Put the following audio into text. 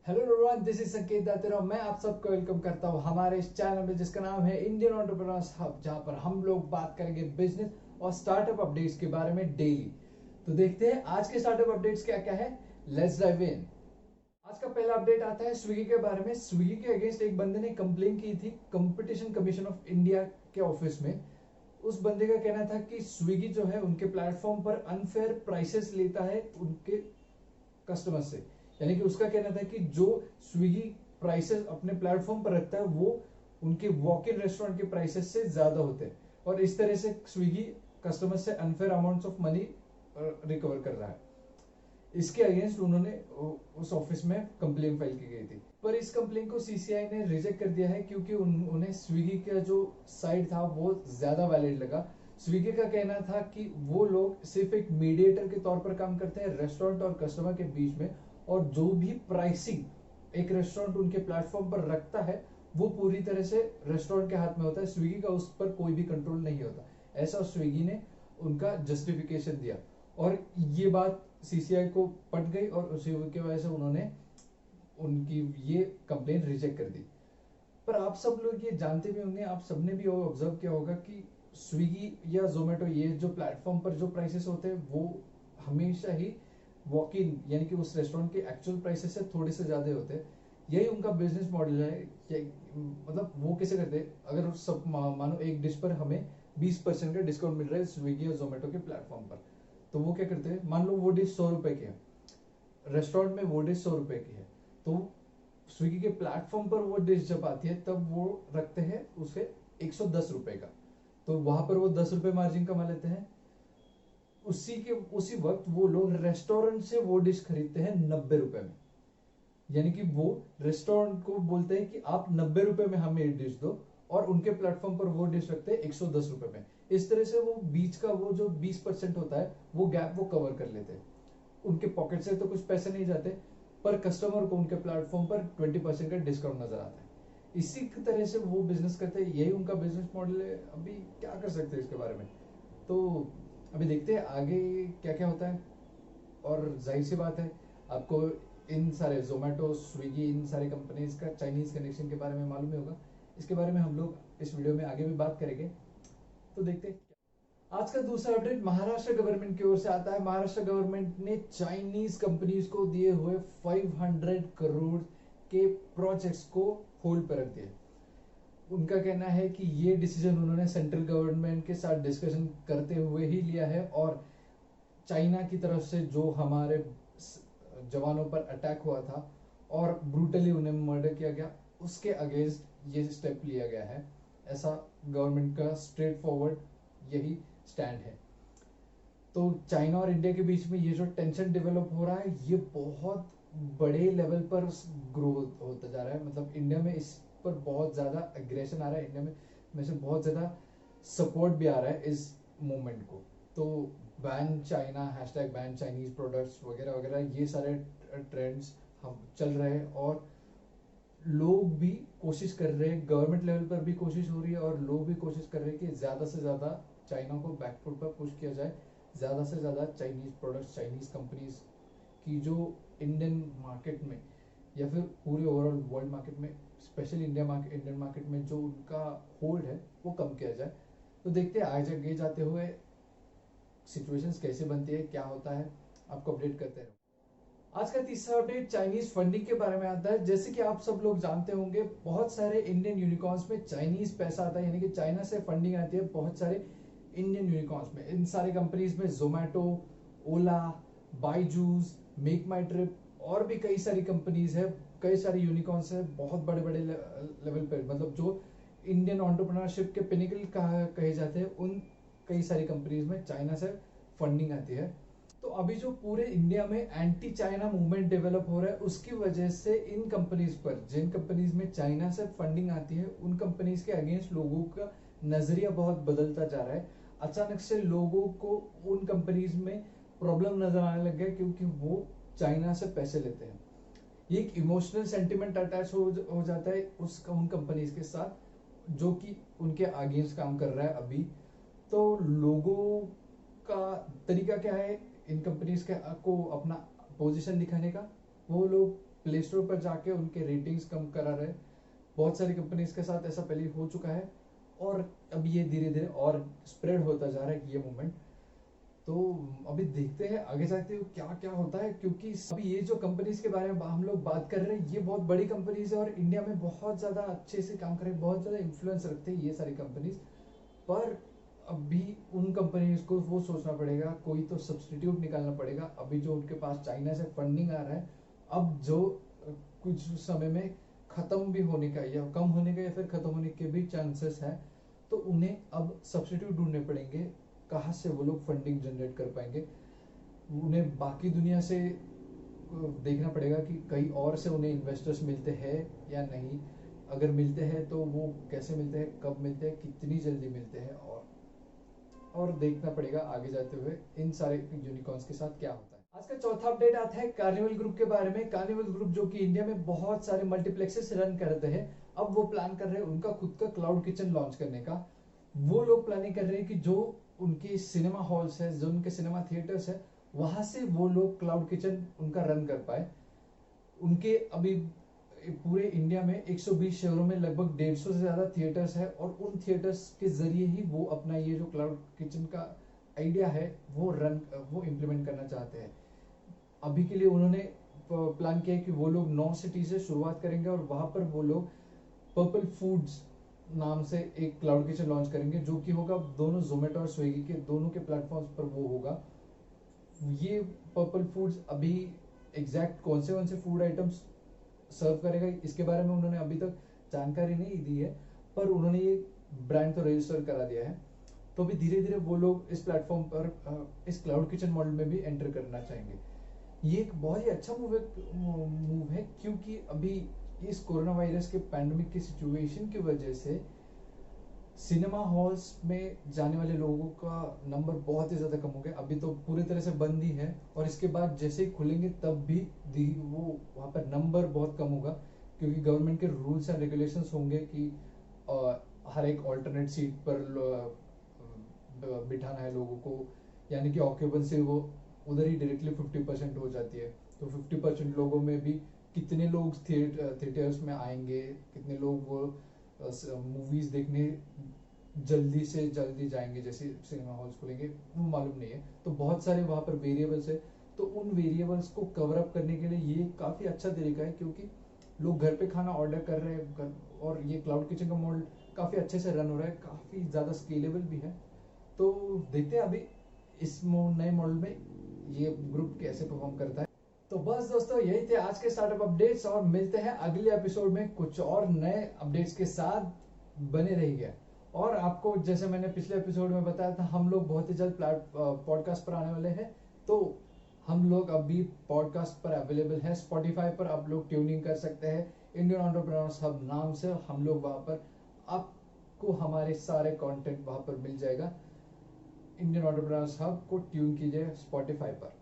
Hello everyone, this is संकेत दातेरा। मैं आप सबको वेलकम करता हूं हमारे इस चैनल में जिसका नाम है इंडियन एंटरप्रेन्योर्स हब, जहां पर हम लोग बात करेंगे बिजनेस और स्टार्टअप अपडेट्स के बारे में डेली। तो देखते हैं आज के स्टार्टअप अपडेट्स क्या क्या है। Let's dive in. आज का पहला अपडेट आता है स्विगी के बारे में। स्विगी के अगेंस्ट एक बंदे ने कंप्लेन की थी कंपटीशन कमीशन ऑफ इंडिया के ऑफिस में। उस बंदे का कहना था कि स्विगी जो है उनके प्लेटफॉर्म पर अनफेयर प्राइसेस लेता है उनके कस्टमर से। यानी कि उसका कहना था कि जो स्विगी प्राइसेस अपने प्लेटफॉर्म पर रखता है वो उनके वॉक इन रेस्टोरेंट के प्राइसेस से ज्यादा होते हैं, और इस तरह से स्विगी कस्टमर से unfair amounts of money recover कर रहा है। इसके अगेंस्ट उन्होंने उस ऑफिस में कंप्लेन फाइल की गई थी, पर इस कंप्लेन को सीसीआई ने रिजेक्ट कर दिया है क्योंकि उन्हें स्विगी का जो साइड था वो ज्यादा वैलिड लगा। स्विगी का कहना था कि वो लोग सिर्फ एक मीडिएटर के तौर पर काम करते हैं रेस्टोरेंट और कस्टमर के बीच में, और जो भी प्राइसिंग एक रेस्टोरेंट उनके प्लेटफॉर्म पर रखता है वो पूरी तरह से रेस्टोरेंट के हाथ में होता है, स्विगी का उस पर कोई भी कंट्रोल नहीं होता। ऐसा स्विगी ने उनका जस्टिफिकेशन दिया, और ये बात सीसीआई को पट गई और उसी की वजह से उन्होंने उनकी ये कंप्लेन रिजेक्ट कर दी। पर आप सब लोग ये जानते भी होंगे, आप सबने भी ऑब्जर्व किया होगा कि स्विगी या जोमेटो ये जो प्लेटफॉर्म पर जो प्राइसेस होते हैं वो हमेशा ही वॉक इन यानी कि उस रेस्टोरेंट के एक्चुअल प्राइसेस से थोड़े से ज्यादा होते हैं। यही उनका बिजनेस मॉडल है मतलब वो कैसे करते हैं, अगर सब मानो एक डिश पर हमें 20% का डिस्काउंट मिल रहा है स्विगी और जोमेटो के प्लेटफॉर्म पर, तो वो क्या करते हैं, मान लो वो डिश 100 रुपए की है, रेस्टोरेंट में वो डिश 100 रुपए की है, तो स्विगी के प्लेटफॉर्म पर वो डिश जब आती है तब वो रखते हैं उसे 110 रुपए का, तो वहां पर वो 10 रुपए मार्जिन कमा लेते हैं। उसी वक्त वो लोग रेस्टोरेंट से वो डिश खरीदते हैं 90 रुपए में। यानी कि वो रेस्टोरेंट को बोलते हैं कि आप 90 रुपए में हमें एक डिश दो, और उनके प्लेटफॉर्म पर वो डिश रखते हैं 110 रुपए में। इस तरह से वो बीच का वो जो 20% होता है वो गैप वो कवर कर लेते हैं। उनके पॉकेट से तो कुछ पैसे नहीं जाते, पर कस्टमर को उनके प्लेटफॉर्म पर 20% का डिस्काउंट नजर आता है। इसी तरह से वो बिजनेस करते हैं, यही उनका बिजनेस मॉडल है। अभी क्या कर सकते हैं इसके बारे में, तो अभी देखते हैं आगे क्या क्या होता है। और जाहिर सी बात है आपको इन सारे जोमेटो स्विगी इन सारी कंपनीज का चाइनीज कनेक्शन के बारे में मालूम ही होगा। इसके बारे में हम लोग इस वीडियो में आगे भी बात करेंगे, तो देखते हैं। आज का दूसरा अपडेट महाराष्ट्र गवर्नमेंट की ओर से आता है। महाराष्ट्र गवर्नमेंट ने चाइनीज कंपनीज को दिए हुए 500 करोड़ के प्रोजेक्ट्स को होल्ड पर रख दिया। उनका कहना है कि ये डिसीजन उन्होंने सेंट्रल गवर्नमेंट के साथ डिस्कशन करते हुए ही लिया है, और चाइना की तरफ से जो हमारे जवानों पर अटैक हुआ था और ब्रूटली उन्हें मर्डर किया गया उसके अगेंस्ट ये स्टेप लिया गया है। ऐसा गवर्नमेंट का स्ट्रेट फॉरवर्ड यही स्टैंड है। तो चाइना और इंडिया के बीच में ये जो टेंशन डेवलप हो रहा है ये बहुत बड़े लेवल पर ग्रो होता जा रहा है। मतलब इंडिया में इस पर बहुत ज्यादा अग्रेशन आ रहा है, इंडिया में से बहुत ज्यादा सपोर्ट भी आ रहा है इस मूवमेंट को। तो ban China, hashtag ban Chinese products वगैरह वगैरह ये सारे ट्रेंड्स हम चल रहे हैं, और लोग भी कोशिश कर रहे हैं, गवर्नमेंट लेवल पर भी कोशिश हो रही है और लोग भी कोशिश कर रहे हैं कि ज्यादा से ज्यादा चाइना को बैकफुट पर पुश किया जाए। ज्यादा से ज्यादा चाइनीज प्रोडक्ट्स, चाइनीज कंपनीज की जो इंडियन मार्केट में या फिर पूरे ओवरऑल वर्ल्ड मार्केट में, स्पेशली इंडियन मार्केट में जो उनका होल्ड है वो कम किया जाए। तो देखते हैं आगे जाते हुए सिचुएशंस कैसे बनती है, क्या होता है, आपको अपडेट करते रहो। आज का तीसरा अपडेट चाइनीज फंडिंग के बारे में आता है। जैसे कि आप सब लोग जानते होंगे बहुत सारे इंडियन यूनिकॉर्न्स में चाइनीज पैसा आता है, यानी कि चाइना से फंडिंग आती है बहुत सारे इंडियन यूनिकॉर्न्स में। इन सारे कंपनीज में जोमेटो, ओला, बाईजूस, मेक माई ट्रिप और भी कई सारी कंपनीज है, कई सारी यूनिकॉर्न्स है बहुत बड़े बड़े लेवल पे, मतलब जो इंडियन एंटरप्रेन्योरशिप के पिनिकल कहे जाते हैं उन कई सारी कंपनीज में चाइना से फंडिंग आती है। तो अभी जो पूरे इंडिया में एंटी चाइना मूवमेंट डेवलप हो रहा है उसकी वजह से इन कंपनीज पर, जिन कंपनीज में चाइना से फंडिंग आती है उन कंपनीज के अगेंस्ट लोगों का नजरिया बहुत बदलता जा रहा है। अचानक से लोगों को उन कंपनीज में प्रॉब्लम नजर आने लग गया क्योंकि वो चाइना से पैसे लेते हैं। ये एक इमोशनल सेंटिमेंट अटैच हो जाता है उन कंपनीज के साथ जो कि उनके अगेंस्ट काम कर रहा है अभी। तो लोगों का तरीका क्या है इन कंपनीज के को अपना पोजीशन दिखाने का, वो लोग प्ले स्टोर पर जाके उनके रेटिंग्स कम करा रहे। बहुत सारी कंपनीज के साथ ऐसा पहले हो चुका है और अब ये धीरे धीरे और स्प्रेड होता जा रहा है ये मूवमेंट। तो अभी देखते हैं आगे जाते हुए क्या क्या होता है, क्योंकि अभी ये जो कंपनीज के बारे में हम लोग बात कर रहे हैं ये बहुत बड़ी कंपनीज है और इंडिया में बहुत ज़्यादा अच्छे से काम कर रहे हैं, बहुत ज़्यादा इन्फ्लुएंस रखते हैं ये सारी कंपनीज। पर अभी उन कंपनीज को वो सोचना पड़ेगा, कोई तो सब्सटीट्यूट निकालना पड़ेगा। अभी जो उनके पास चाइना से फंडिंग आ रहा है, अब जो कुछ समय में खत्म भी होने का या कम होने का या फिर खत्म होने के भी चांसेस है, तो उन्हें अब सब्सटीट्यूट ढूंढने पड़ेंगे। कहाँ से वो लोग फंडिंग जनरेट कर पाएंगे, उन्हें बाकी दुनिया से देखना पड़ेगा कि कहीं और से उन्हें इन्वेस्टर्स मिलते हैं या नहीं। अगर मिलते हैं तो वो कैसे मिलते हैं, कब मिलते हैं, कितनी जल्दी मिलते हैं, और देखना पड़ेगा आगे जाते हुए इन सारे यूनिकॉर्न्स के साथ क्या होता है। आज का चौथा अपडेट आता है कार्निवल ग्रुप के बारे में। कार्निवल ग्रुप जो कि इंडिया में बहुत सारे मल्टीप्लेक्सेस रन करते हैं, अब वो प्लान कर रहे हैं उनका खुद का क्लाउड किचन लॉन्च करने का। वो लोग प्लानिंग कर रहे हैं कि जो उनके सिनेमा हॉल्स है, जो उनके सिनेमा थिएटर्स है, वहां से वो लोग क्लाउड किचन उनका रन कर पाए। उनके अभी पूरे इंडिया में 120 शहरों में लगभग 150 से ज्यादा थिएटर्स है और उन थिएटर्स के जरिए ही वो अपना ये जो क्लाउड किचन का आइडिया है वो इम्प्लीमेंट करना चाहते हैं। अभी के लिए उन्होंने प्लान किया है कि वो लोग 9 सिटी से शुरुआत करेंगे और वहां पर वो लोग पर्पल फूड्स नाम से एक क्लाउड किचन लॉन्च करेंगे, जो कि होगा दोनों जोमेटो और स्विगी के दोनों के प्लेटफॉर्म्स पर वो होगा। ये पर्पल फूड्स अभी एग्जैक्ट कौन से फूड आइटम्स सर्व करेगा इसके बारे में उन्होंने अभी तक जानकारी नहीं दी है, पर उन्होंने ये ब्रांड तो रजिस्टर करा दिया है। तो अभी धीरे धीरे वो लोग इस प्लेटफॉर्म पर इस क्लाउड किचन मॉडल में भी एंटर करना चाहेंगे। ये एक बहुत ही अच्छा मूव है क्योंकि अभी इस कोरोना वायरस के पैंडेमिक की सिचुएशन की वजह से सिनेमा हॉल्स में जाने वाले लोगों का नंबर बहुत ही ज्यादा कम हो गया। अभी तो पूरी तरह से बंद ही है और इसके बाद जैसे ही खुलेंगे तब भी वो वहाँ पर नंबर बहुत कम होगा, क्योंकि गवर्नमेंट के रूल्स एंड रेगुलेशंस होंगे कि हर एक ऑल्टरनेट सीट पर बिठाना है लोगों को, यानी कि ऑक्यूपेंसी वो उधर ही डायरेक्टली 50% हो जाती है। तो 50% लोगों में भी कितने लोग थिएटर्स में आएंगे, कितने लोग वो मूवीज देखने जल्दी से जल्दी जाएंगे जैसे सिनेमा हॉल्स खुलेंगे, वो मालूम नहीं है। तो बहुत सारे वहाँ पर वेरिएबल्स है, तो उन वेरिएबल्स को कवर अप करने के लिए ये काफ़ी अच्छा तरीका है, क्योंकि लोग घर पे खाना ऑर्डर कर रहे हैं और ये क्लाउड किचन का मॉडल काफ़ी अच्छे से रन हो रहा है, काफ़ी ज़्यादा स्केलेबल भी है। तो देखते हैं अभी इस नए मॉडल में ये ग्रुप कैसे परफॉर्म करता है। तो बस दोस्तों यही थे आज के स्टार्टअप अपडेट्स, और मिलते हैं अगले एपिसोड में कुछ और नए अपडेट्स के साथ। बने रहिए। और आपको जैसे मैंने पिछले एपिसोड में बताया था, हम लोग बहुत ही जल्द पॉडकास्ट पर आने वाले हैं। तो हम लोग अभी पॉडकास्ट पर अवेलेबल है, स्पॉटिफाई पर आप लोग ट्यूनिंग कर सकते हैं। इंडियन एंटरप्रेन्योर्स हब नाम से हम लोग वहां पर आपको हमारे सारे कंटेंट वहां पर मिल जाएगा। इंडियन एंटरप्रेन्योर्स हब को ट्यून कीजिए स्पॉटिफाई पर।